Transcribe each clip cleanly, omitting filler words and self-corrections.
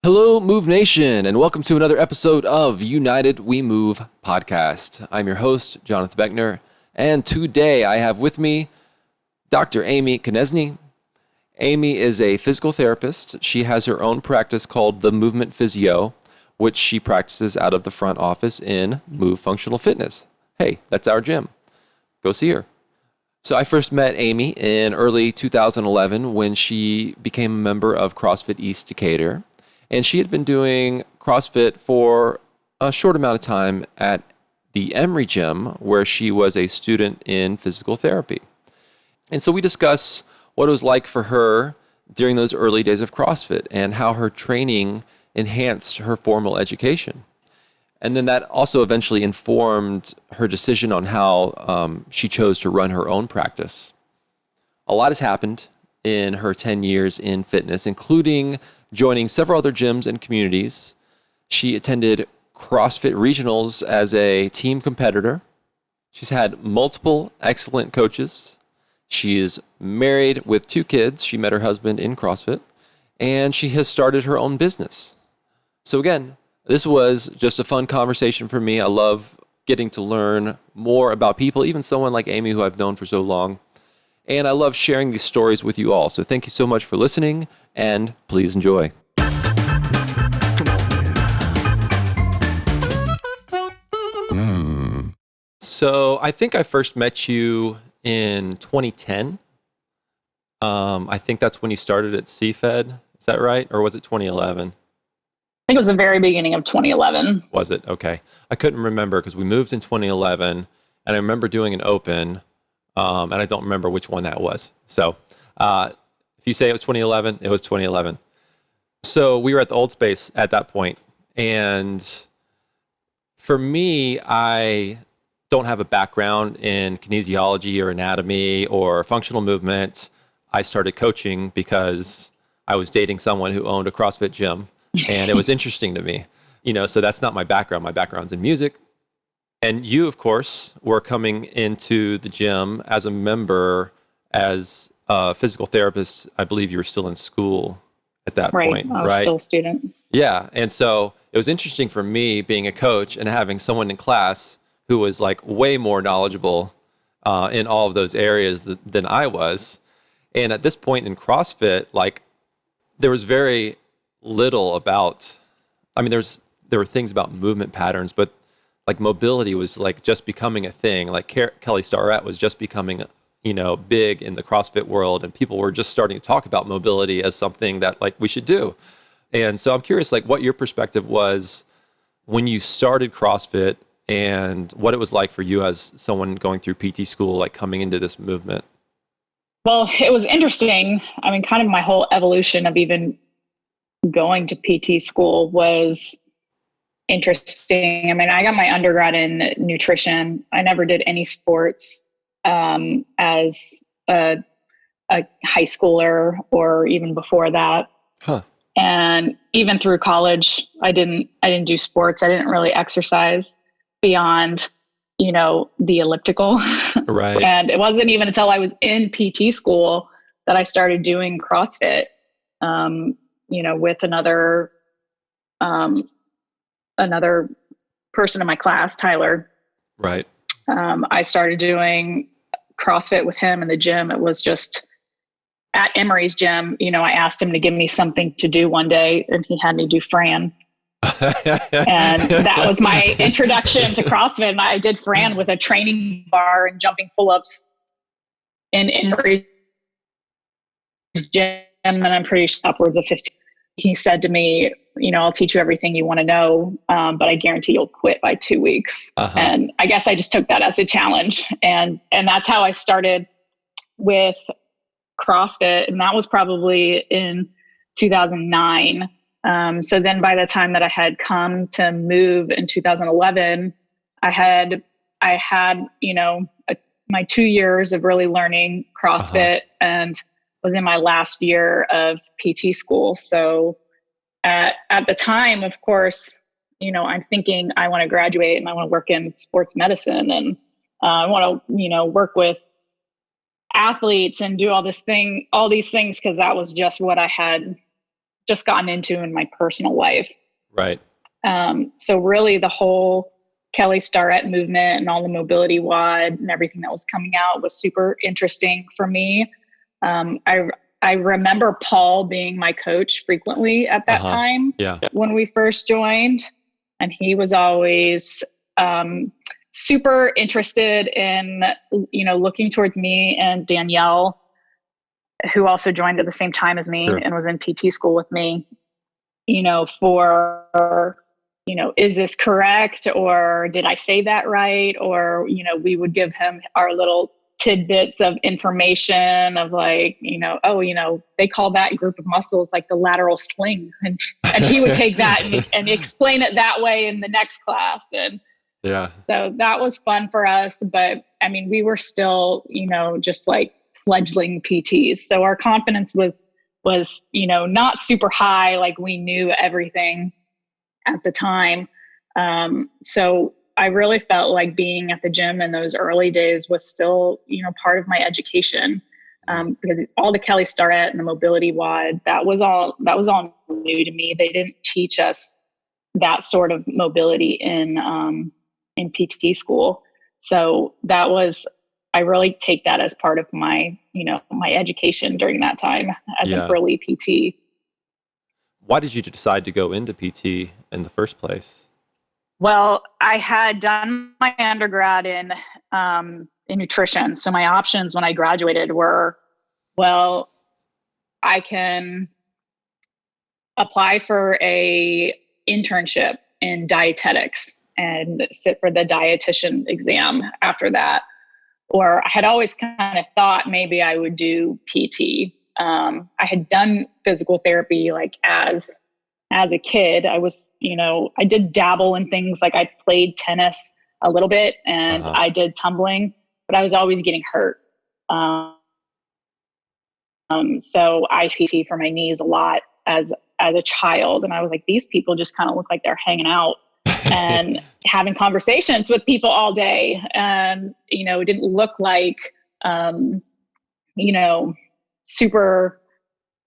Hello, Move Nation, and welcome to another episode of United We Move podcast. I'm your host, Jonathan Beckner, and today I have with me Dr. Aimee Konieczny. Aimee is a physical therapist. She has her own practice called The Movement Physio, which she practices out of the front office in Move Functional Fitness. Hey, that's our gym. Go see her. So I first met Aimee in early 2011 when she became a member of CrossFit East Decatur. And she had been doing CrossFit for a short amount of time at the Emory gym, where she was a student in physical therapy. And so we discuss what it was like for her during those early days of CrossFit and how her training enhanced her formal education. And then that also eventually informed her decision on how she chose to run her own practice. A lot has happened in her 10 years in fitness, including joining several other gyms and communities. She attended CrossFit Regionals as a team competitor. She's had multiple excellent coaches. She is married with 2 kids. She met her husband in CrossFit, and she has started her own business. So again, this was just a fun conversation for me. I love getting to learn more about people, even someone like Aimee, who I've known for so long. And I love sharing these stories with you all. So thank you so much for listening, and please enjoy. So I think I first met you in 2010. I think that's when you started at CFED. Is that right? Or was it 2011? I think it was the very beginning of 2011. Was it? Okay. I couldn't remember because we moved in 2011, and I remember doing an open, and I don't remember which one that was. So if you say it was 2011, it was 2011. So we were at the old space at that point. And for me, I don't have a background in kinesiology or anatomy or functional movement. I started coaching because I was dating someone who owned a CrossFit gym, and it was interesting to me. So that's not my background. My background's in music. And you, of course, were coming into the gym as a member, as a physical therapist. I believe you were still in school at that point, I was still a student. Yeah. And so it was interesting for me being a coach and having someone in class who was like way more knowledgeable in all of those areas than I was. And at this point in CrossFit, like there was very little about, there were things about movement patterns, but like mobility was like just becoming a thing. Like Kelly Starrett was just becoming, big in the CrossFit world, and people were just starting to talk about mobility as something that like we should do. And so I'm curious, like what your perspective was when you started CrossFit and what it was like for you as someone going through PT school, like coming into this movement. Well, it was interesting. Kind of my whole evolution of even going to PT school was interesting. I got my undergrad in nutrition. I never did any sports as a high schooler or even before that. Huh. And even through college, I didn't do sports. I didn't really exercise beyond, the elliptical. Right. And it wasn't even until I was in PT school that I started doing CrossFit, with another person in my class, Tyler. Right. I started doing CrossFit with him in the gym. It was just at Emory's gym. I asked him to give me something to do one day, and he had me do Fran. And that was my introduction to CrossFit. And I did Fran with a training bar and jumping pull-ups in Emory's gym, and I'm pretty sure upwards of 15. He said to me, I'll teach you everything you want to know, but I guarantee you'll quit by 2 weeks. Uh-huh. And I guess I just took that as a challenge. And that's how I started with CrossFit. And that was probably in 2009. So then by the time that I had come to move in 2011, I had my 2 years of really learning CrossFit, and was in my last year of PT school. So at the time, of course, I'm thinking I want to graduate and I want to work in sports medicine, and I want to, work with athletes and do all these things, because that was just what I had just gotten into in my personal life. Right. So really the whole Kelly Starrett movement and all the mobility WOD and everything that was coming out was super interesting for me. I remember Paul being my coach frequently at that time when we first joined. And he was always super interested in, looking towards me and Danielle, who also joined at the same time as me and was in PT school with me, for, is this correct? Or did I say that right? Or, we would give him our little tidbits of information of like, they call that group of muscles like the lateral sling. And he would take that and explain it that way in the next class. And so that was fun for us. But I mean, we were still, just like fledgling PTs. So our confidence was, not super high. Like we knew everything at the time. So I really felt like being at the gym in those early days was still, part of my education. Because all the Kelly Starrett and the mobility WOD, that was all new to me. They didn't teach us that sort of mobility in PT school. So I really take that as part of my, my education during that time as an early PT. Why did you decide to go into PT in the first place? Well, I had done my undergrad in nutrition. So my options when I graduated were, well, I can apply for a internship in dietetics and sit for the dietitian exam after that. Or I had always kind of thought maybe I would do PT. I had done physical therapy like as a kid. I was, I did dabble in things like I played tennis a little bit and I did tumbling, but I was always getting hurt. So I PT for my knees a lot as a child. And I was like, these people just kind of look like they're hanging out and having conversations with people all day. And, it didn't look like, super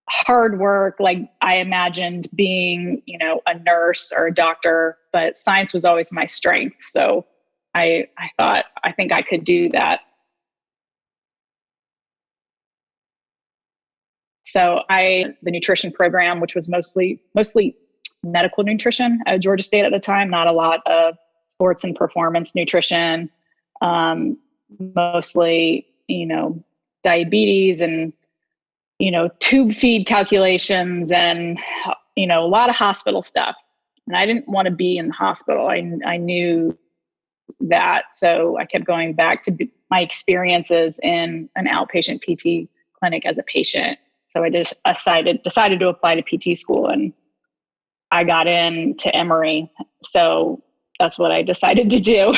hard work like I imagined being, a nurse or a doctor, but science was always my strength. So I thought, I think I could do that. So the nutrition program, which was mostly medical nutrition at Georgia State at the time, not a lot of sports and performance nutrition, mostly, diabetes and, tube feed calculations and, a lot of hospital stuff. And I didn't want to be in the hospital. I knew that. So I kept going back to my experiences in an outpatient PT clinic as a patient. So I just decided to apply to PT school and I got into Emory. So that's what I decided to do.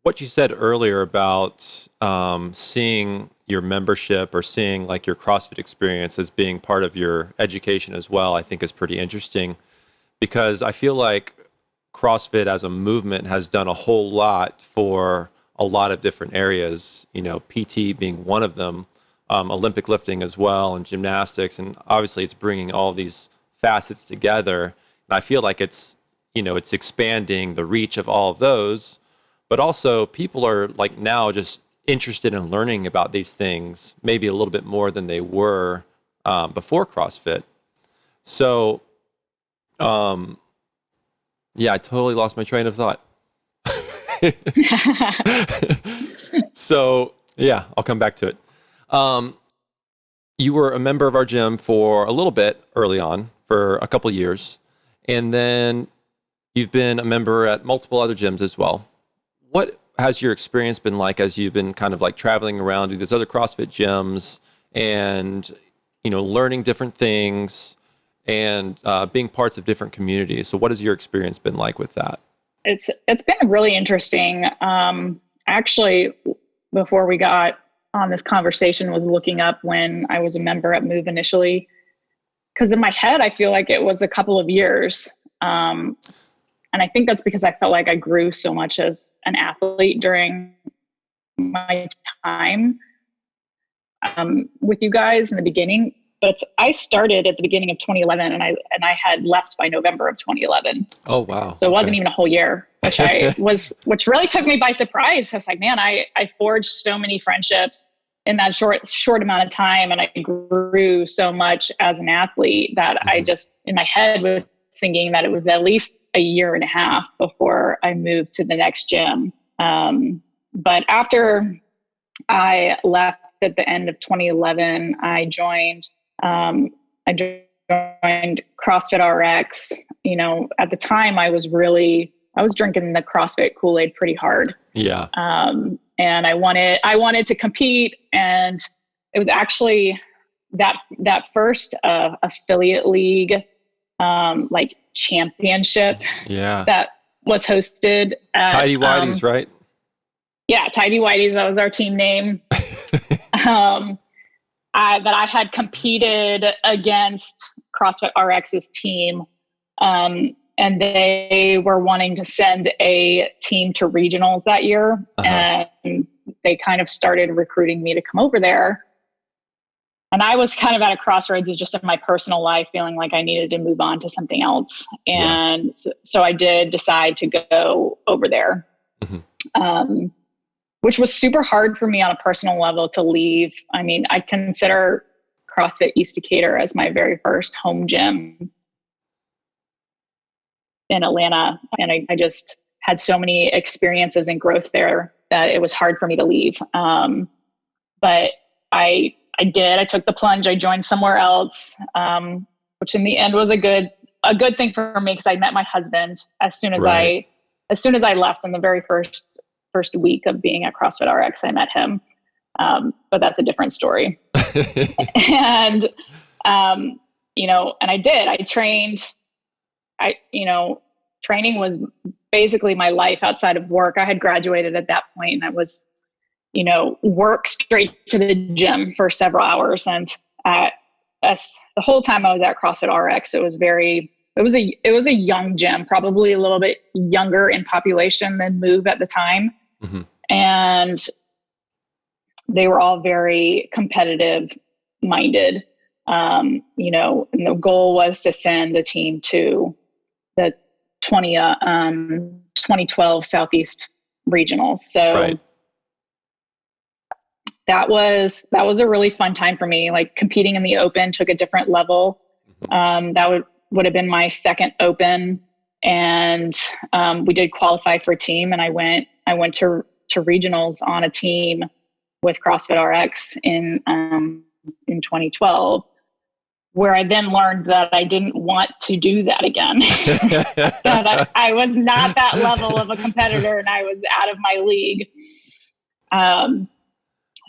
What you said earlier about seeing your membership or seeing like your CrossFit experience as being part of your education as well, I think is pretty interesting because I feel like CrossFit as a movement has done a whole lot for a lot of different areas, PT being one of them, Olympic lifting as well, and gymnastics. And obviously it's bringing all these facets together. And I feel like it's expanding the reach of all of those, but also people are like now just interested in learning about these things, maybe a little bit more than they were before CrossFit. So, I totally lost my train of thought. So, I'll come back to it. You were a member of our gym for a little bit early on, for a couple years, and then you've been a member at multiple other gyms as well. What has your experience been like as you've been kind of like traveling around to these other CrossFit gyms and, learning different things and being parts of different communities? So what has your experience been like with that? It's been really interesting. Actually, before we got on this conversation, was looking up when I was a member at Move initially, because in my head, I feel like it was a couple of years. And I think that's because I felt like I grew so much as an athlete during my time with you guys in the beginning. but I started at the beginning of 2011 and I had left by November of 2011. Oh, wow. So it wasn't even a whole year, which which really took me by surprise. I was like, man, I forged so many friendships in that short amount of time. And I grew so much as an athlete that I just, in my head, was thinking that it was at least a year and a half before I moved to the next gym. But after I left at the end of 2011, I joined CrossFit RX. You know, at the time I was drinking the CrossFit Kool-Aid pretty hard. Yeah. And I wanted to compete, and it was actually that first affiliate league, like championship. Yeah. That was hosted at Tidy Whities, right? Yeah. Tidy Whities. That was our team name. That I had competed against CrossFit RX's team. And they were wanting to send a team to regionals that year. And they kind of started recruiting me to come over there. And I was kind of at a crossroads just in my personal life, feeling like I needed to move on to something else. And so I did decide to go over there, which was super hard for me on a personal level to leave. I mean, I consider CrossFit East Decatur as my very first home gym in Atlanta. And I just had so many experiences and growth there that it was hard for me to leave. But I did. I took the plunge. I joined somewhere else, which in the end was a good thing for me, because I met my husband as soon as I left. In the very first week of being at CrossFit RX, I met him. But that's a different story. And and I did. I trained. Training was basically my life outside of work. I had graduated at that point, and I was, work straight to the gym for several hours. And the whole time I was at CrossFit RX, it was a young gym, probably a little bit younger in population than Move at the time. And they were all very competitive minded. And the goal was to send a team to the 2012 Southeast Regionals. So that was a really fun time for me. Like, competing in the open took a different level. That would have been my second open. And we did qualify for a team, and I went to regionals on a team with CrossFit RX in 2012. Where I then learned that I didn't want to do that again. That I was not that level of a competitor, and I was out of my league.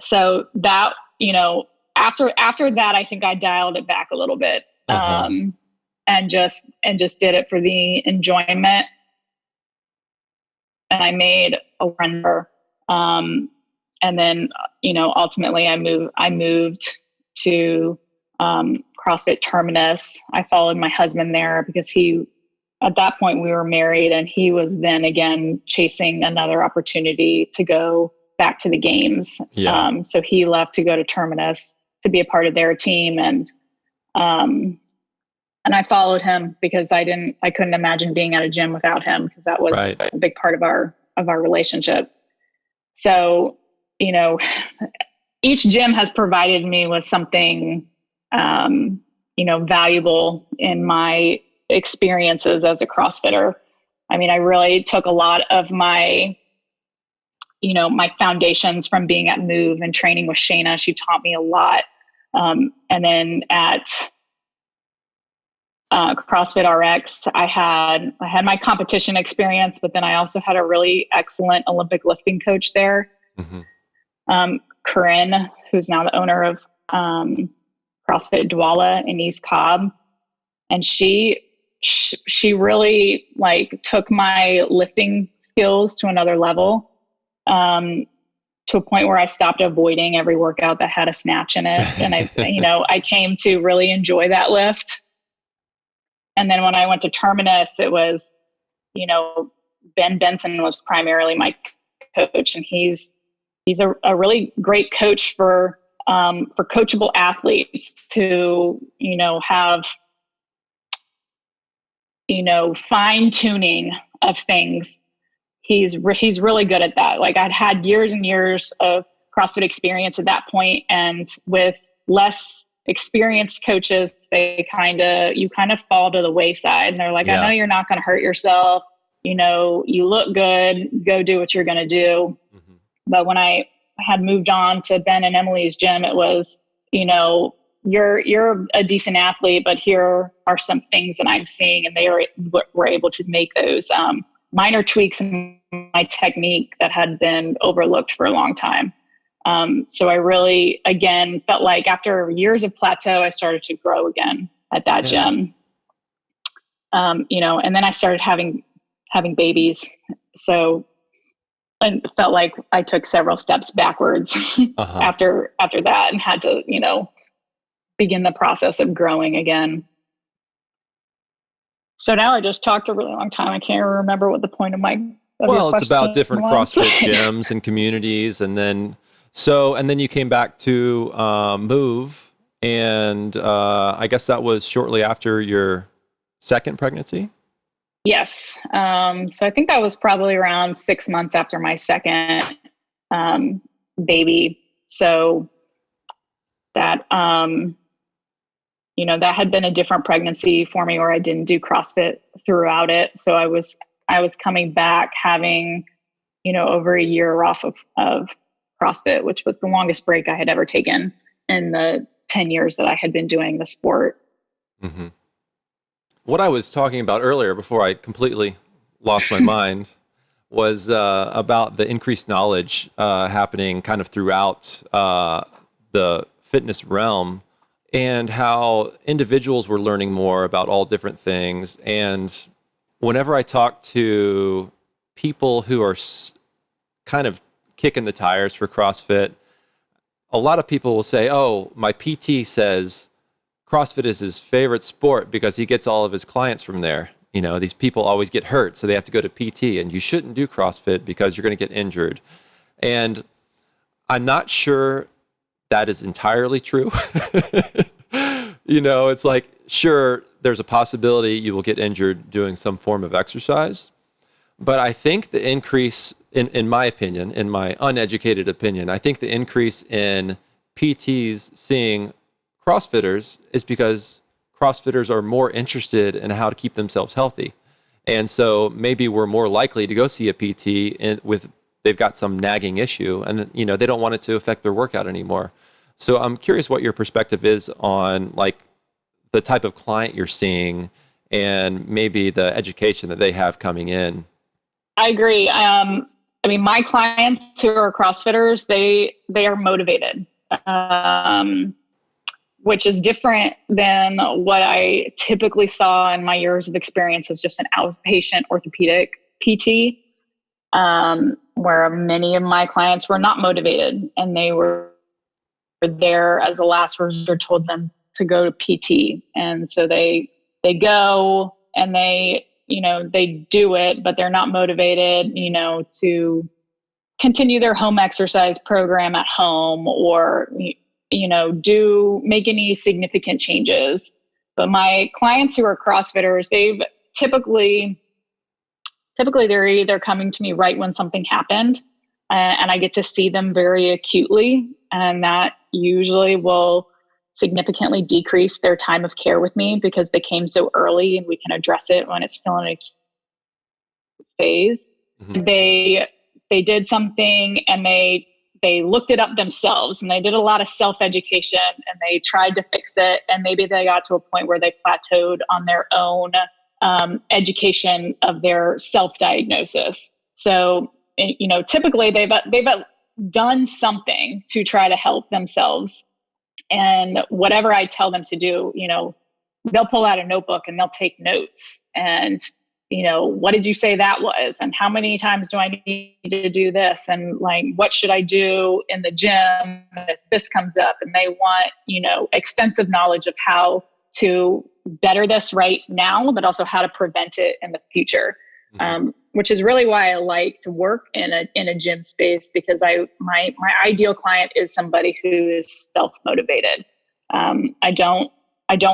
So that, after that, I think I dialed it back a little bit, and just did it for the enjoyment. And I made a render. And then, ultimately I moved to CrossFit Terminus. I followed my husband there because at that point we were married, and he was then again chasing another opportunity to go back to the games. So he left to go to Terminus to be a part of their team. And I followed him because I couldn't imagine being at a gym without him, because that was a big part of our relationship. So, each gym has provided me with something valuable in my experiences as a CrossFitter. I mean, I really took a lot of my foundations from being at Move and training with Shayna. She taught me a lot. And then at CrossFit RX, I had my competition experience, but then I also had a really excellent Olympic lifting coach there. Corinne, who's now the owner of CrossFit Douala in East Cobb. And she really took my lifting skills to another level, to a point where I stopped avoiding every workout that had a snatch in it. And I came to really enjoy that lift. And then when I went to Terminus, it was, Ben Benson was primarily my coach, and he's a really great coach for for coachable athletes to, have, fine tuning of things. He's really good at that. Like I'd had years and years of CrossFit experience at that point, and with less experienced coaches, you kind of fall to the wayside, and they're like, I know you're not going to hurt yourself. You look good, go do what you're going to do. Mm-hmm. But when I had moved on to Ben and Emily's gym, it was, you're a decent athlete, but here are some things that I'm seeing, and they were able to make those minor tweaks in my technique that had been overlooked for a long time. So I really, again, felt like after years of plateau, I started to grow again at that gym. And then I started having babies. So I felt like I took several steps backwards after that, and had to, begin the process of growing again. So now I just talked a really long time. I can't remember what the point of it's about different CrossFit gyms and communities. And then you came back to Move, and I guess that was shortly after your second pregnancy? Yes. So I think that was probably around 6 months after my second baby. So that, that had been a different pregnancy for me, where I didn't do CrossFit throughout it. So I was coming back having, over a year off of CrossFit, which was the longest break I had ever taken in the 10 years that I had been doing the sport. Mm-hmm. What I was talking about earlier, before I completely lost my mind, was about the increased knowledge happening kind of throughout the fitness realm, and how individuals were learning more about all different things. And whenever I talk to people who are kind of kicking the tires for CrossFit, a lot of people will say, oh, my PT says CrossFit is his favorite sport because he gets all of his clients from there. These people always get hurt, so they have to go to PT, and you shouldn't do CrossFit because you're going to get injured. And I'm not sure that is entirely true. It's like, sure, there's a possibility you will get injured doing some form of exercise. But I think the increase, in my opinion, in my uneducated opinion, I think the increase in PTs seeing CrossFitters is because CrossFitters are more interested in how to keep themselves healthy. And so maybe we're more likely to go see a PT they've got some nagging issue, and they don't want it to affect their workout anymore. So I'm curious what your perspective is on like the type of client you're seeing, and maybe the education that they have coming in. I agree. My clients who are CrossFitters, they are motivated, which is different than what I typically saw in my years of experience as just an outpatient orthopedic PT, where many of my clients were not motivated, and they were there as a last resort, told them to go to PT. And so they go and they do it, but they're not motivated, to continue their home exercise program at home, or, make any significant changes. But my clients who are CrossFitters, they've typically they're either coming to me right when something happened, and I get to see them very acutely, and that usually will significantly decrease their time of care with me because they came so early, and we can address it when it's still in a phase. Mm-hmm. They did something, and they looked it up themselves, and they did a lot of self-education, and they tried to fix it, and maybe they got to a point where they plateaued on their own education of their self-diagnosis. So, typically they've done something to try to help themselves. And whatever I tell them to do, they'll pull out a notebook and they'll take notes. And, what did you say that was? And how many times do I need to do this? And like, what should I do in the gym if this comes up? And they want, extensive knowledge of how to better this right now, but also how to prevent it in the future. which is really why I like to work in a gym space, because my ideal client is somebody who is self-motivated. I don't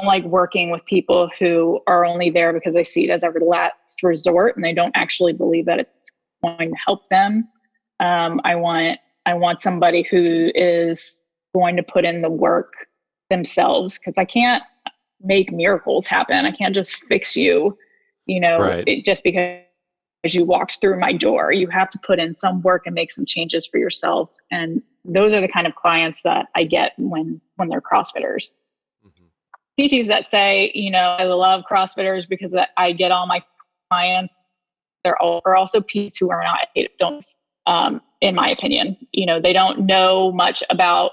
like working with people who are only there because they see it as a last resort and they don't actually believe that it's going to help them. I want somebody who is going to put in the work themselves, because I can't make miracles happen. I can't just fix you, Right. just because you walked through my door. You have to put in some work and make some changes for yourself. And those are the kind of clients that I get when they're CrossFitters. PTs that say, I love CrossFitters because I get all my clients. Are also PTs who are not don't, in my opinion. They don't know much about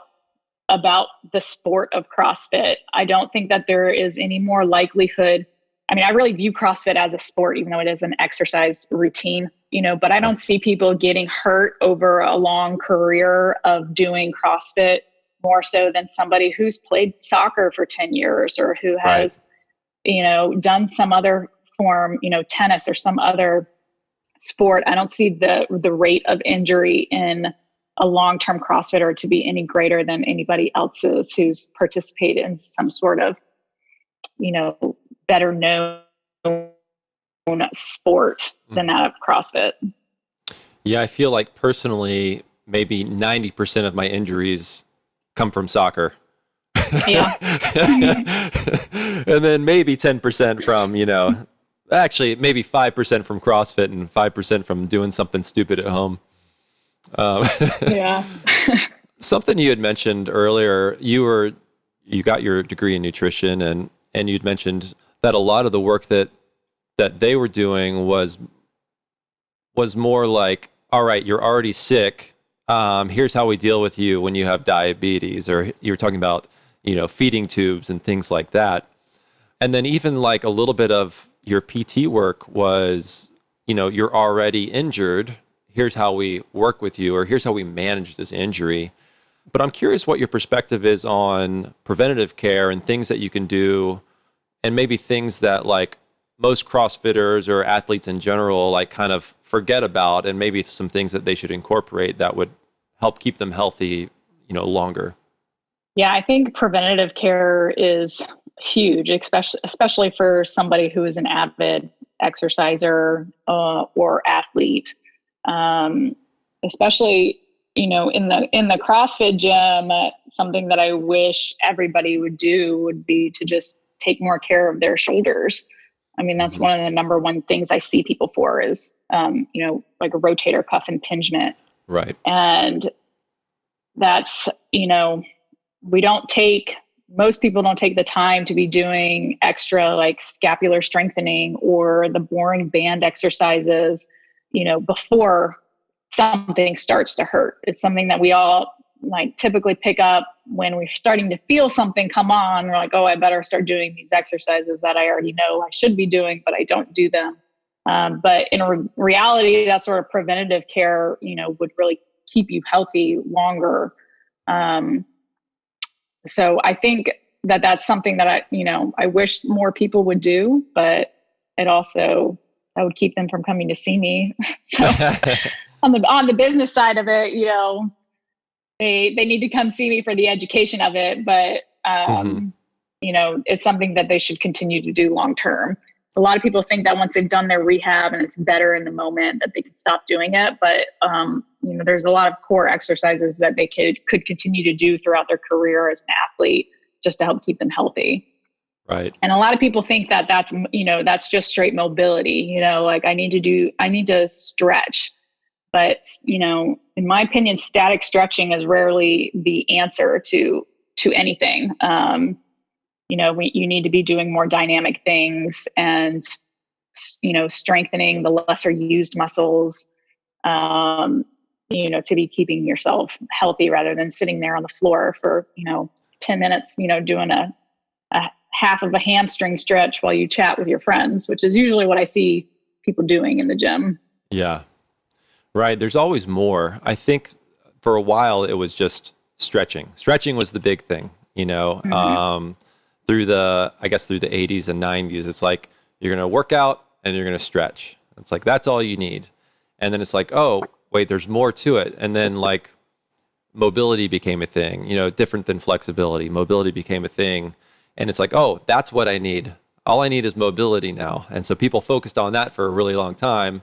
the sport of CrossFit. I don't think that there is any more likelihood. I mean, I really view CrossFit as a sport, even though it is an exercise routine, but I don't see people getting hurt over a long career of doing CrossFit more so than somebody who's played soccer for 10 years or who has, done some other form, tennis or some other sport. I don't see the rate of injury in a long-term CrossFitter to be any greater than anybody else's who's participated in some sort of, better known sport than that of CrossFit. Yeah, I feel like personally, maybe 90% of my injuries come from soccer. Yeah. And then maybe 10% from, actually maybe 5% from CrossFit and 5% from doing something stupid at home. Yeah. Something you had mentioned earlier, you got your degree in nutrition, and you'd mentioned that a lot of the work that they were doing was more like, all right, you're already sick. Here's how we deal with you when you have diabetes, or you're talking about, feeding tubes and things like that. And then even like a little bit of your PT work was, you're already injured. Here's how we work with you, or here's how we manage this injury. But I'm curious what your perspective is on preventative care and things that you can do, and maybe things that like most CrossFitters or athletes in general, like kind of forget about, and maybe some things that they should incorporate that would help keep them healthy, longer. Yeah, I think preventative care is huge, especially for somebody who is an avid exerciser or athlete. Especially, in the CrossFit gym, something that I wish everybody would do would be to just take more care of their shoulders. I mean, that's one of the number one things I see people for is, like a rotator cuff impingement. Right. And that's, most people don't take the time to be doing extra like scapular strengthening or the boring band exercises, before something starts to hurt. It's something that we all like typically pick up when we're starting to feel something come on. We're like, oh, I better start doing these exercises that I already know I should be doing, but I don't do them. But in reality, that sort of preventative care, would really keep you healthy longer. So I think that that's something that I wish more people would do, but it also, I would keep them from coming to see me. So on the business side of it, they need to come see me for the education of it, but it's something that they should continue to do long term. A lot of people think that once they've done their rehab and it's better in the moment that they can stop doing it, but there's a lot of core exercises that they could continue to do throughout their career as an athlete just to help keep them healthy. Right. And a lot of people think that that's just straight mobility, like I need to stretch. But, in my opinion, static stretching is rarely the answer to anything. You need to be doing more dynamic things and, strengthening the lesser used muscles, to be keeping yourself healthy rather than sitting there on the floor for, 10 minutes, doing a half of a hamstring stretch while you chat with your friends, which is usually what I see people doing in the gym. Yeah. Right. There's always more. I think for a while it was just stretching. Stretching was the big thing, through the 80s and 90s. It's like, you're going to work out and you're going to stretch. It's like, that's all you need. And then it's like, oh, wait, there's more to it. And then like mobility became a thing, different than flexibility. Mobility became a thing. And it's like, oh, that's what I need. All I need is mobility now. And so people focused on that for a really long time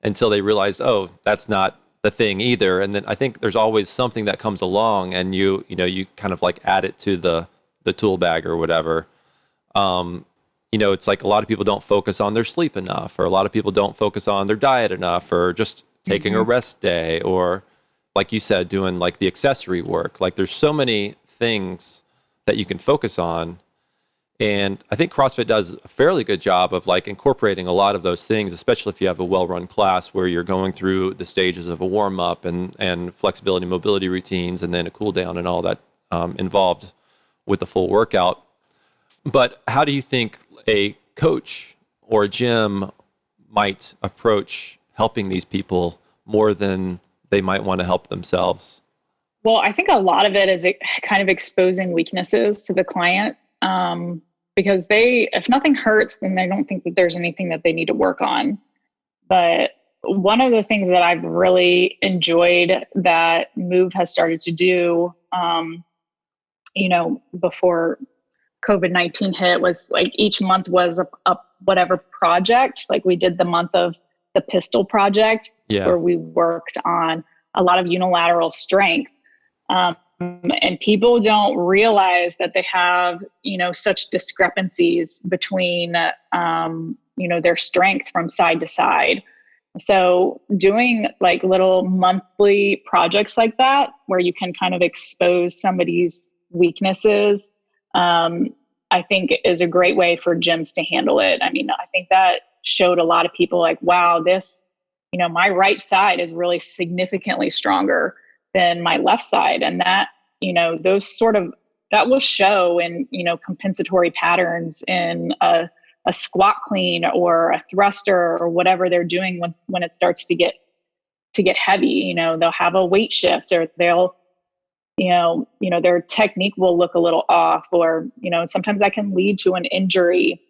until they realized, oh, that's not the thing either. And then I think there's always something that comes along and you kind of like add it to the tool bag or whatever. It's like a lot of people don't focus on their sleep enough, or a lot of people don't focus on their diet enough, or just taking a rest day, or like you said, doing like the accessory work. Like there's so many things that you can focus on. And I think CrossFit does a fairly good job of like incorporating a lot of those things, especially if you have a well-run class where you're going through the stages of a warm-up and flexibility, mobility routines, and then a cool down and all that involved with the full workout. But how do you think a coach or a gym might approach helping these people more than they might want to help themselves? Well, I think a lot of it is kind of exposing weaknesses to the client. Because if nothing hurts, then they don't think that there's anything that they need to work on. But one of the things that I've really enjoyed that Move has started to do, before COVID-19 hit, was like each month was a whatever project. Like we did the month of the pistol project, where we worked on a lot of unilateral strength. And people don't realize that they have, such discrepancies between, their strength from side to side. So doing like little monthly projects like that, where you can kind of expose somebody's weaknesses, I think is a great way for gyms to handle it. I mean, I think that showed a lot of people like, wow, this, my right side is really significantly stronger than my left side. And that, that will show in, compensatory patterns in a squat clean or a thruster or whatever they're doing when it starts to get heavy. They'll have a weight shift, or they'll, their technique will look a little off, or, sometimes that can lead to an injury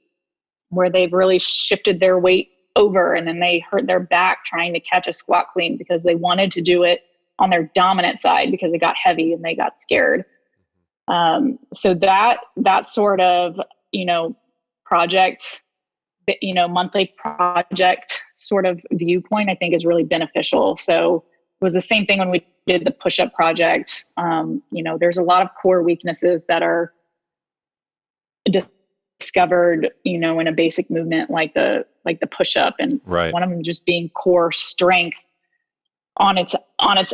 where they've really shifted their weight over and then they hurt their back trying to catch a squat clean because they wanted to do it on their dominant side because it got heavy and they got scared. So that sort of, project, monthly project sort of viewpoint, I think is really beneficial. So it was the same thing when we did the push-up project. There's a lot of core weaknesses that are discovered, in a basic movement like the push-up, and one of them just being core strength on its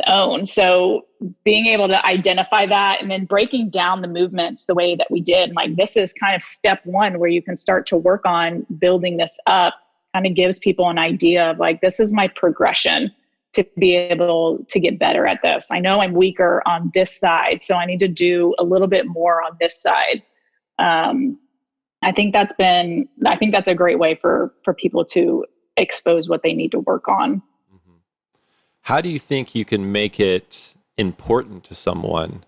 own. So being able to identify that and then breaking down the movements the way that we did, like this is kind of step one where you can start to work on building this up, kind of gives people an idea of like, this is my progression to be able to get better at this. I know I'm weaker on this side, so I need to do a little bit more on this side. I think that's a great way for people to expose what they need to work on. How do you think you can make it important to someone?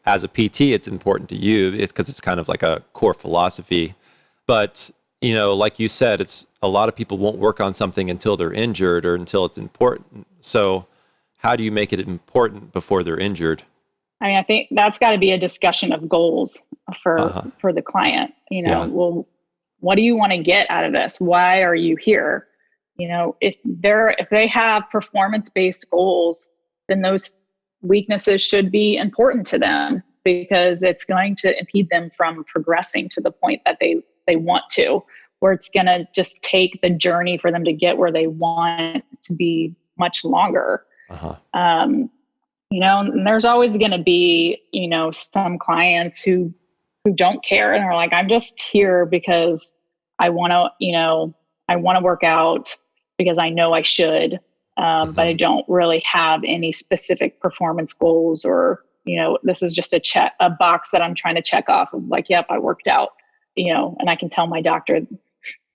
As a PT, it's important to you because it's kind of like a core philosophy. But, like you said, it's a lot of people won't work on something until they're injured or until it's important. So how do you make it important before they're injured? I mean, I think that's got to be a discussion of goals for the client. Well, what do you want to get out of this? Why are you here? If they have performance-based goals, then those weaknesses should be important to them because it's going to impede them from progressing to the point that they want to, where it's going to just take the journey for them to get where they want to be much longer. And there's always going to be, some clients who don't care and are like, I'm just here because I want to work out because I know I should, but I don't really have any specific performance goals, or, this is just a box that I'm trying to check off of like, yep, I worked out, and I can tell my doctor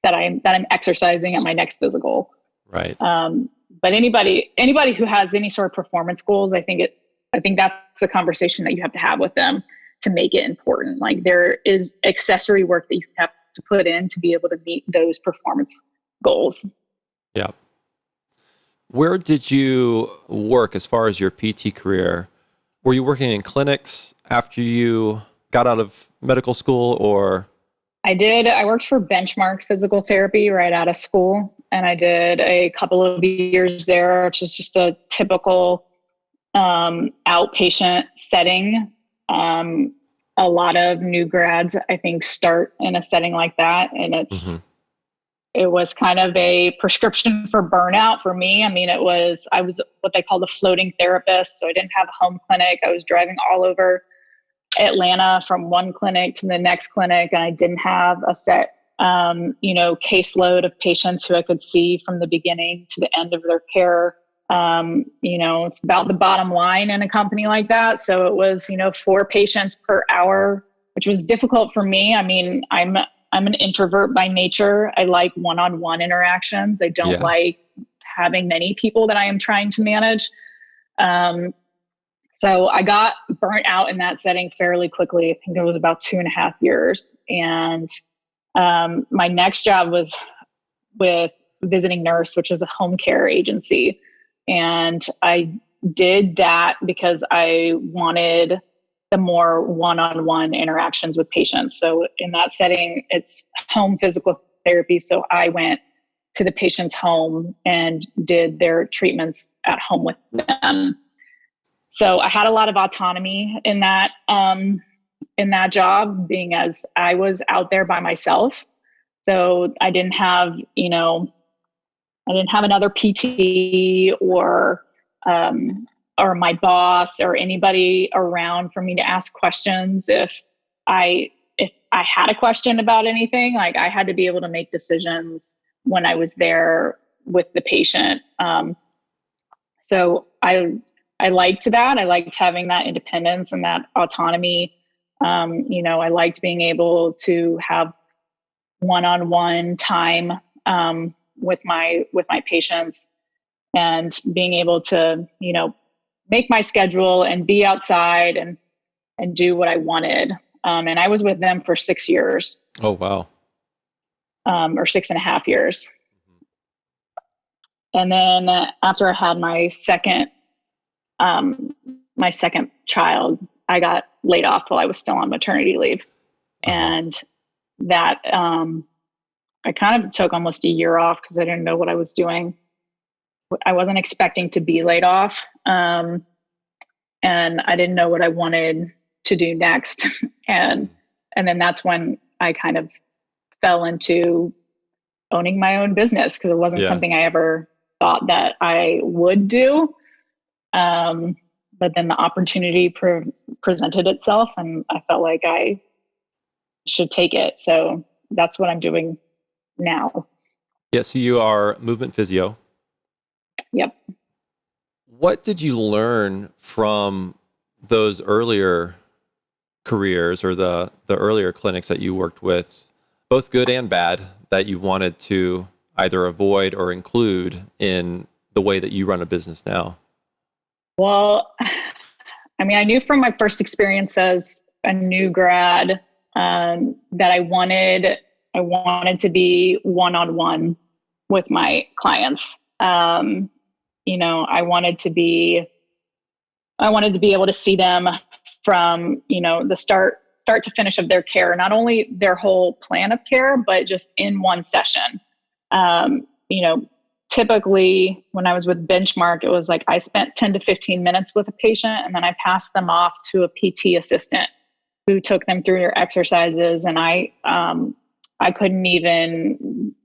that I'm exercising at my next physical. Right. But anybody who has any sort of performance goals, I think that's the conversation that you have to have with them to make it important. Like there is accessory work that you have to put in to be able to meet those performance goals. Yeah. Where did you work as far as your PT career? Were you working in clinics after you got out of medical school, or? I did. I worked for Benchmark Physical Therapy right out of school, and I did a couple of years there, which is just a typical outpatient setting. A lot of new grads, I think, start in a setting like that, and Mm-hmm. it was kind of a prescription for burnout for me. I mean, I was what they call the floating therapist, so I didn't have a home clinic. I was driving all over Atlanta from one clinic to the next clinic, and I didn't have a set, caseload of patients who I could see from the beginning to the end of their care. It's about the bottom line in a company like that. So it was, 4 patients per hour, which was difficult for me. I mean, I'm an introvert by nature. I like one-on-one interactions. I don't Yeah. like having many people that I am trying to manage. So I got burnt out in that setting fairly quickly. I think it was about 2.5 years. And my next job was with Visiting Nurse, which is a home care agency. And I did that because I wanted the more one-on-one interactions with patients. So in that setting, it's home physical therapy. So I went to the patient's home and did their treatments at home with them. So I had a lot of autonomy in that job, being as I was out there by myself. So I didn't have, another PT or my boss or anybody around for me to ask questions. If I had a question about anything, like I had to be able to make decisions when I was there with the patient. So I liked that. I liked having that independence and that autonomy. I liked being able to have one-on-one time with my patients, and being able to make my schedule and be outside and do what I wanted. And I was with them for 6 years, Oh, wow. or 6.5 years. And then after I had my second child, I got laid off while I was still on maternity leave. Uh-huh. And that, I kind of took almost a year off because I didn't know what I was doing. I wasn't expecting to be laid off. And I didn't know what I wanted to do next. and then that's when I kind of fell into owning my own business, because it wasn't Yeah. something I ever thought that I would do. But then the opportunity presented itself, and I felt like I should take it. So that's what I'm doing now. Yeah. So you are movement physio. Yep. What did you learn from those earlier careers, or the earlier clinics that you worked with, both good and bad, that you wanted to either avoid or include in the way that you run a business now? Well, I mean, I knew from my first experience as a new grad, that I wanted to be one-on-one with my clients. I wanted to be able to see them from, the start to finish of their care, not only their whole plan of care, but just in one session. Um, you know, Typically when I was with Benchmark, it was like I spent 10 to 15 minutes with a patient, and then I passed them off to a PT assistant who took them through their exercises. And I couldn't even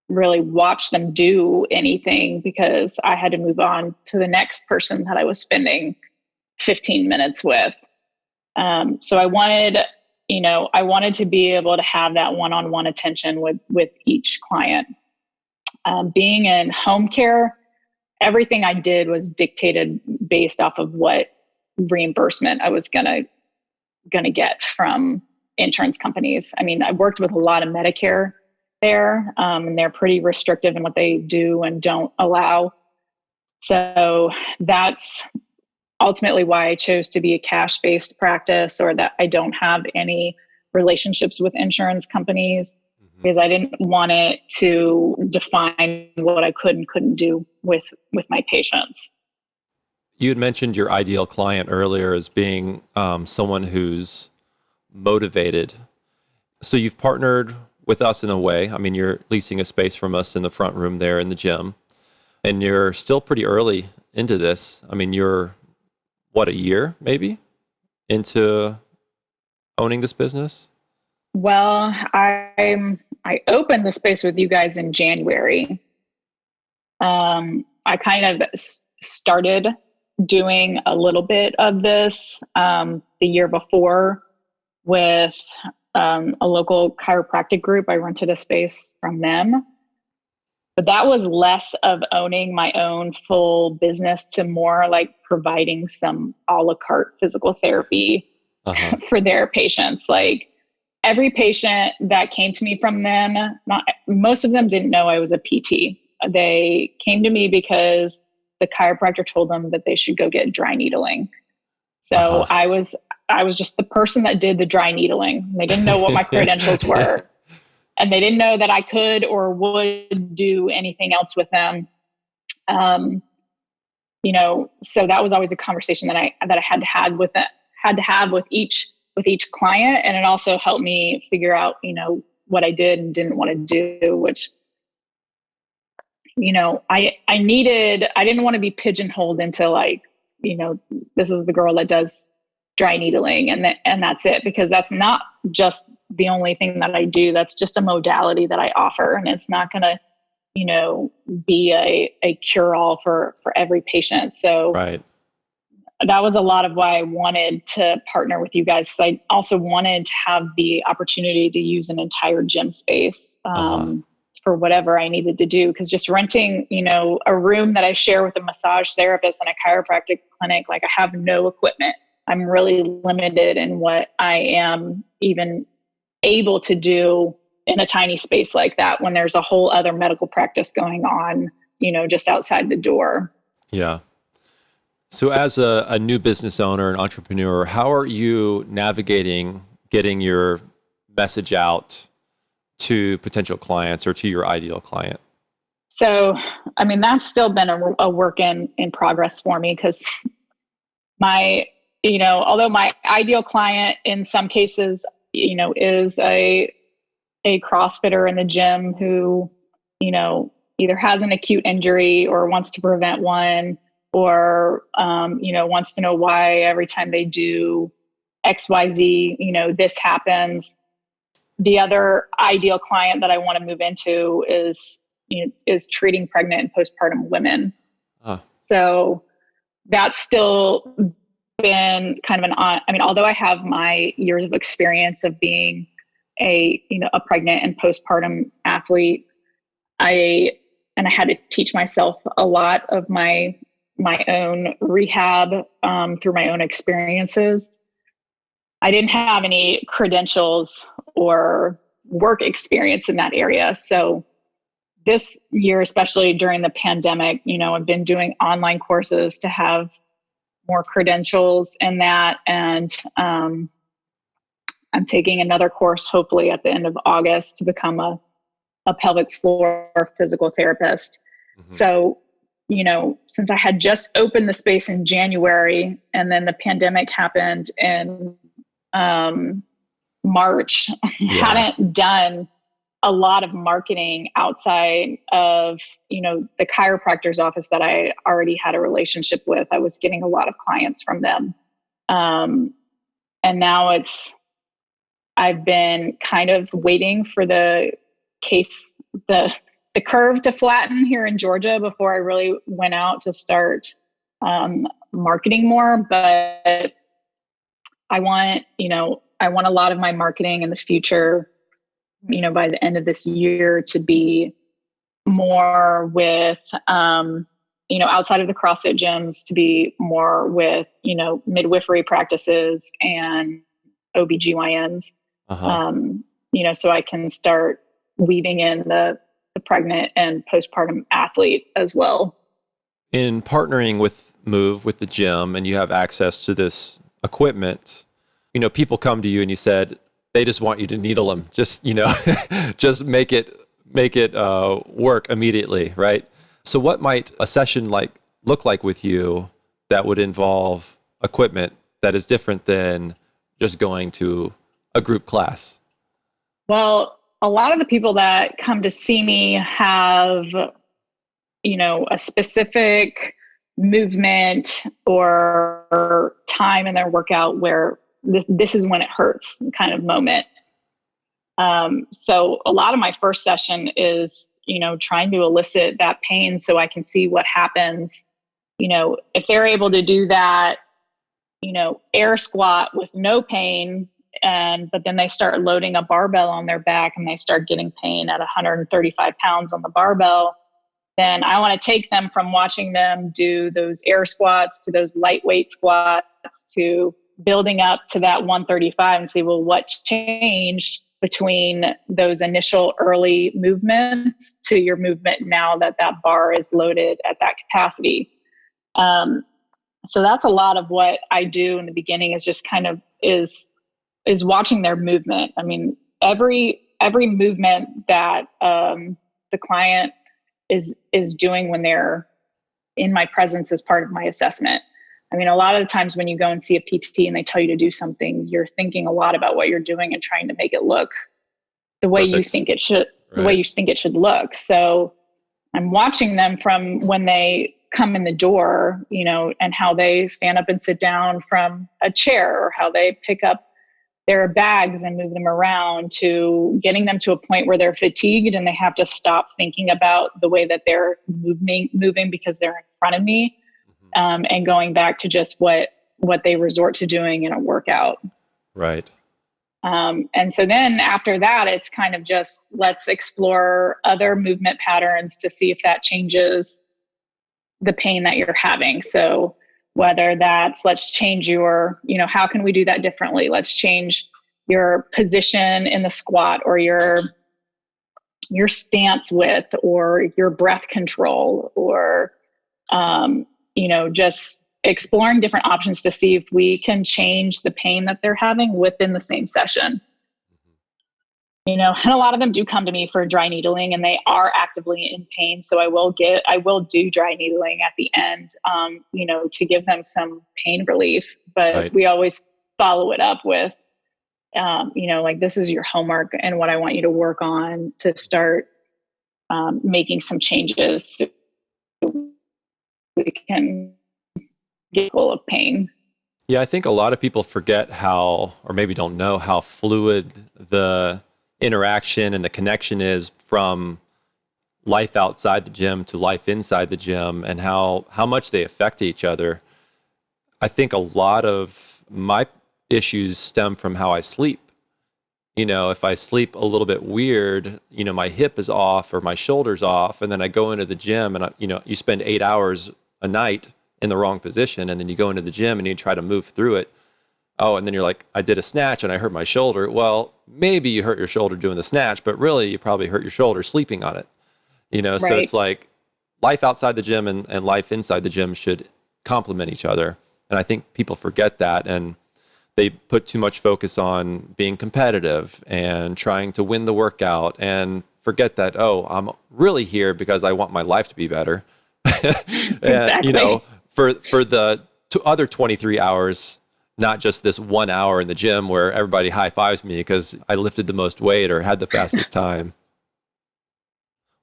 really watch them do anything because I had to move on to the next person that I was spending 15 minutes with. So I wanted to be able to have that one-on-one attention with each client. Being in home care, everything I did was dictated based off of what reimbursement I was gonna get from insurance companies. I mean, I worked with a lot of Medicare there, and they're pretty restrictive in what they do and don't allow. So that's ultimately why I chose to be a cash-based practice, or that I don't have any relationships with insurance companies. because I didn't want it to define what I could and couldn't do with my patients. You had mentioned your ideal client earlier as being someone who's motivated. So you've partnered with us in a way. I mean, you're leasing a space from us in the front room there in the gym, and you're still pretty early into this. I mean, you're, what, a year maybe into owning this business? Well, I opened the space with you guys in January. I kind of started doing a little bit of this the year before with a local chiropractic group. I rented a space from them. But that was less of owning my own full business to more like providing some a la carte physical therapy for their patients. Like every patient that came to me from them, most of them didn't know I was a PT. They came to me because the chiropractor told them that they should go get dry needling. So I was just the person that did the dry needling. They didn't know what my credentials were. And they didn't know that I could or would do anything else with them. So that was always a conversation that I had to have with each client. And it also helped me figure out, what I did and didn't want to do, which, I didn't want to be pigeonholed into like, this is the girl that does dry needling and that's it, because that's not just the only thing that I do. That's just a modality that I offer, and it's not going to, be a cure-all for every patient. So right. That was a lot of why I wanted to partner with you guys, because I also wanted to have the opportunity to use an entire gym space for whatever I needed to do. Because just renting, a room that I share with a massage therapist and a chiropractic clinic, like I have no equipment. I'm really limited in what I am even able to do in a tiny space like that when there's a whole other medical practice going on, just outside the door. Yeah. So as a new business owner and entrepreneur, how are you navigating getting your message out to potential clients or to your ideal client? So, I mean, that's still been a work in progress for me, because although my ideal client in some cases, is a CrossFitter in the gym who, either has an acute injury or wants to prevent one, or, wants to know why every time they do XYZ, this happens. The other ideal client that I want to move into is treating pregnant and postpartum women. So that's still been kind of although I have my years of experience of being a pregnant and postpartum athlete, I had to teach myself a lot of my own rehab through my own experiences. I didn't have any credentials or work experience in that area. So this year, especially during the pandemic, I've been doing online courses to have more credentials in that. And I'm taking another course, hopefully at the end of August, to become a pelvic floor physical therapist. Mm-hmm. So, since I had just opened the space in January and then the pandemic happened in March, hadn't done a lot of marketing outside of, the chiropractor's office that I already had a relationship with. I was getting a lot of clients from them. And now I've been kind of waiting for the curve to flatten here in Georgia before I really went out to start marketing more. But I want a lot of my marketing in the future, by the end of this year, to be more with, outside of the CrossFit gyms, to be more with, midwifery practices and OBGYNs, so I can start weaving in the pregnant and postpartum athlete as well. In partnering with Move, with the gym, and you have access to this equipment, people come to you and you said, they just want you to needle them. Just, just make it work immediately, right? So what might a session look like with you that would involve equipment that is different than just going to a group class? Well, a lot of the people that come to see me have, a specific movement or time in their workout where this is when it hurts kind of moment. So a lot of my first session is, trying to elicit that pain so I can see what happens. If they're able to do that, air squat with no pain, but then they start loading a barbell on their back and they start getting pain at 135 pounds on the barbell, then I want to take them from watching them do those air squats to those lightweight squats to building up to that 135 and see, well, what changed between those initial early movements to your movement now that that bar is loaded at that capacity. So that's a lot of what I do in the beginning is just kind of is watching their movement. I mean, every movement that the client is doing when they're in my presence as part of my assessment. I mean, a lot of the times when you go and see a PT and they tell you to do something, you're thinking a lot about what you're doing and trying to make it look the way Perfect. you think it should, Right. the way you think it should look. So I'm watching them from when they come in the door, and how they stand up and sit down from a chair, or how they pick up their bags and move them around, to getting them to a point where they're fatigued and they have to stop thinking about the way that they're moving because they're in front of me, and going back to just what they resort to doing in a workout. Right. And so then after that, it's kind of just, let's explore other movement patterns to see if that changes the pain that you're having. So whether that's, let's change your, how can we do that differently? Let's change your position in the squat, or your stance width, or your breath control, or, just exploring different options to see if we can change the pain that they're having within the same session. And a lot of them do come to me for dry needling, and they are actively in pain. So I will do dry needling at the end, to give them some pain relief. But Right. we always follow it up with, this is your homework and what I want you to work on to start making some changes so we can get full of pain. Yeah, I think a lot of people forget how, or maybe don't know how fluid the interaction and the connection is from life outside the gym to life inside the gym, and how much they affect each other. I think a lot of my issues stem from how I sleep. If I sleep a little bit weird, my hip is off or my shoulder's off, and then I go into the gym and you spend 8 hours a night in the wrong position, and then you go into the gym and you try to move through it. Oh, and then you're like, I did a snatch and I hurt my shoulder. Well, maybe you hurt your shoulder doing the snatch, but really you probably hurt your shoulder sleeping on it. Right. So it's like life outside the gym and life inside the gym should complement each other. And I think people forget that, and they put too much focus on being competitive and trying to win the workout, and forget that, oh, I'm really here because I want my life to be better. And, Exactly. for the other 23 hours, not just this 1 hour in the gym where everybody high fives me because I lifted the most weight or had the fastest time.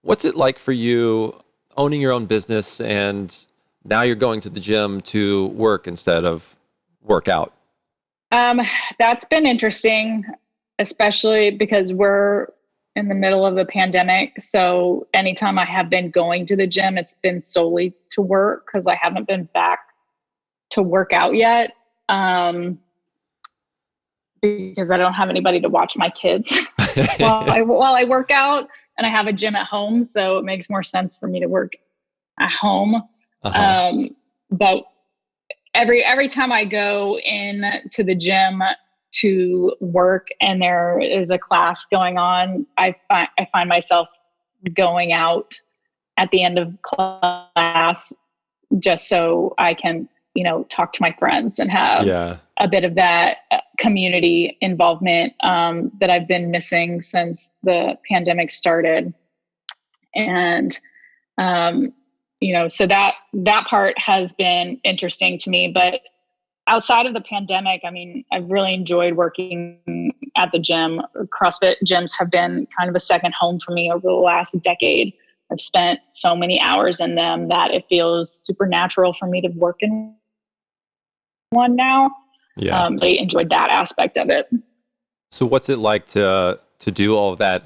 What's it like for you owning your own business, and now you're going to the gym to work instead of work out? That's been interesting, especially because we're in the middle of the pandemic. So anytime I have been going to the gym, it's been solely to work, because I haven't been back to work out yet. Because I don't have anybody to watch my kids while I work out, and I have a gym at home. So it makes more sense for me to work at home. But every time I go in to the gym to work and there is a class going on, I find myself going out at the end of class just so I can, talk to my friends and have a bit of that community involvement that I've been missing since the pandemic started. And, so that part has been interesting to me. But outside of the pandemic, I mean, I've really enjoyed working at the gym. CrossFit gyms have been kind of a second home for me over the last decade. I've spent so many hours in them that it feels supernatural for me to work in one now. Yeah. They enjoyed that aspect of it. So what's it like to do all of that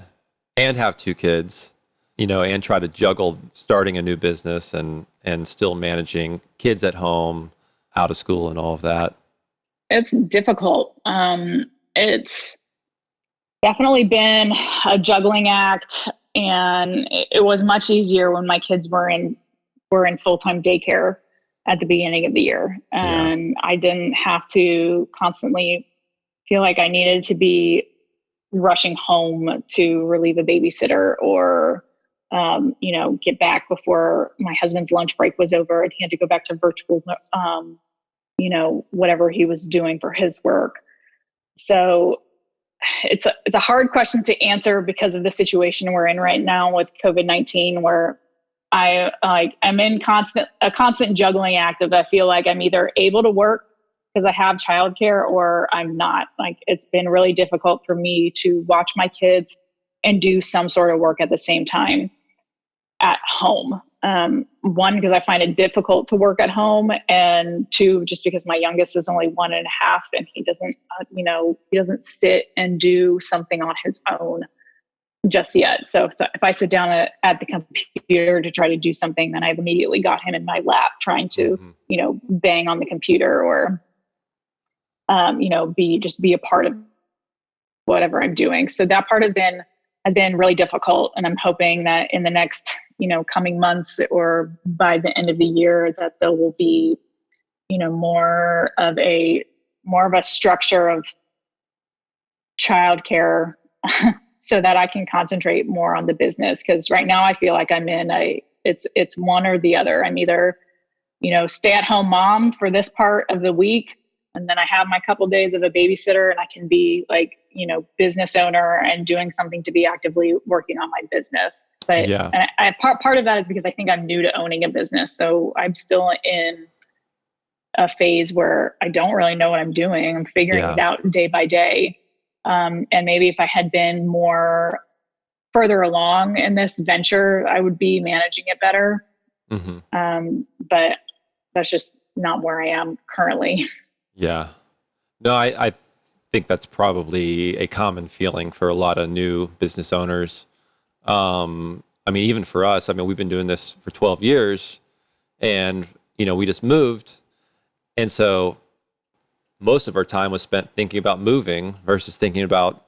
and have two kids, and try to juggle starting a new business and still managing kids at home, out of school, and all of that? It's difficult. It's definitely been a juggling act, and it was much easier when my kids were in full-time daycare at the beginning of the year, and I didn't have to constantly feel like I needed to be rushing home to relieve a babysitter or get back before my husband's lunch break was over and he had to go back to virtual whatever he was doing for his work. So it's a hard question to answer because of the situation we're in right now with COVID-19, where I'm in a constant juggling act of, I feel like I'm either able to work because I have childcare or I'm not. Like, it's been really difficult for me to watch my kids and do some sort of work at the same time at home. One, because I find it difficult to work at home, and two, just because my youngest is only 1.5 and he doesn't sit and do something on his own just yet. So if I sit down at the computer to try to do something, then I've immediately got him in my lap trying to, bang on the computer or, be a part of whatever I'm doing. So that part has been really difficult. And I'm hoping that in the next, coming months or by the end of the year, that there will be, more of a structure of childcare so that I can concentrate more on the business. Because right now I feel like I'm in it's one or the other. I'm either, stay at home mom for this part of the week, and then I have my couple days of a babysitter, and I can be like, business owner and doing something to be actively working on my business. But and part of that is because I think I'm new to owning a business. So I'm still in a phase where I don't really know what I'm doing. I'm figuring it out day by day. And maybe if I had been more further along in this venture, I would be managing it better. Mm-hmm. But that's just not where I am currently. Yeah. No, I think that's probably a common feeling for a lot of new business owners. Even for us, we've been doing this for 12 years and, we just moved. And so most of our time was spent thinking about moving versus thinking about,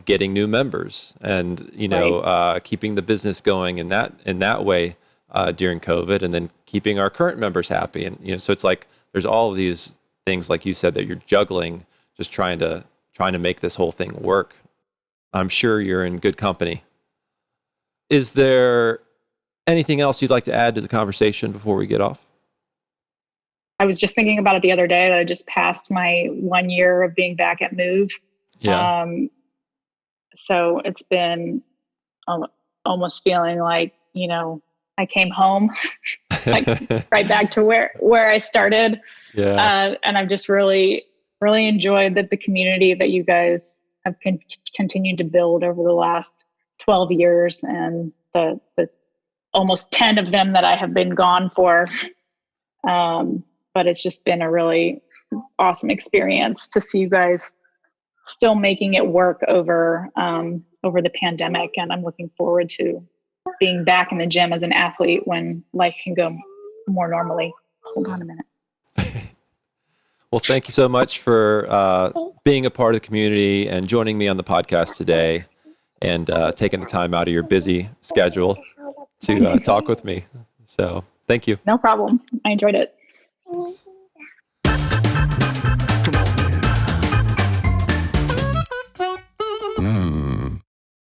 getting new members and, keeping the business going in that way during COVID, and then keeping our current members happy. And, so it's like, there's all of these things, like you said, that you're juggling, just trying to make this whole thing work. I'm sure you're in good company. Is there anything else you'd like to add to the conversation before we get off? I was just thinking about it the other day that I just passed my 1 year of being back at Move. Yeah. So it's been almost feeling like, I came home, like right back to where I started. Yeah. And I've just really, really enjoyed the community that you guys have continued to build over the last 12 years and the almost 10 of them that I have been gone for. But it's just been a really awesome experience to see you guys still making it work over the pandemic. And I'm looking forward to being back in the gym as an athlete when life can go more normally. Hold on a minute. Well, thank you so much for being a part of the community and joining me on the podcast today, and taking the time out of your busy schedule to talk with me. So thank you. No problem. I enjoyed it.